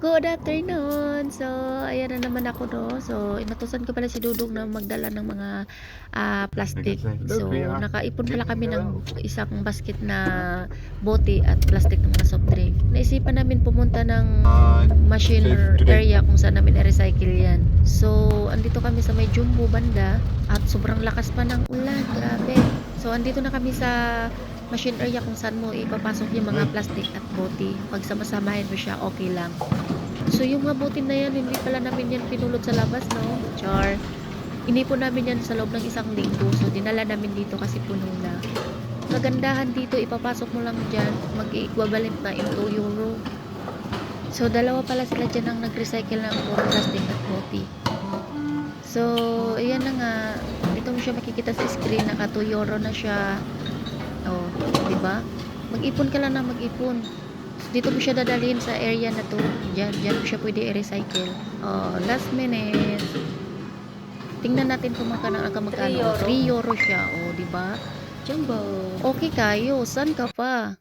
Good afternoon. So, ayan na naman ako 'no. So, inutusan ko pala si Dudong na magdala ng mga, plastic. So, nakaipon pala kami ng isang basket na bote at plastic ng mga soft drink. Naisipan namin pumunta ng machine or area kung saan namin i-recycle 'yan. So, andito kami sa may Jumbo banda at sobrang lakas pa ng ulan, grabe. So, andito na kami sa machine area kung saan mo ipapasok yung mga plastic at bote. Pag sama-samahin mo siya, okey lang. So, yung mga bote na 'yan hindi pala namin 'yan pinulot sa labas 'no, char. Inipon namin 'yan sa loob ng isang linggo. So, dinala namin dito kasi puno na. Kagandahan dito ipapasok mo lang diyan, mag-i-equivalent na in €2. So, dalawa pala sila diyan ang nag-recycle ng puro plastic at bote. So, ayan na nga, dito mo siya makikita sa screen naka €2 na siya. Oh, 'di ba? Mag-ipon ka lang ng mag-ipon. Dito mo siya dadalhin sa area na 'to, diyan mo siya pwede i-recycle. Oh, last minute. Tingnan natin kung magkano, €3 siya, oh, 'di ba? Jumbo. Okay kayo, saan ka pa?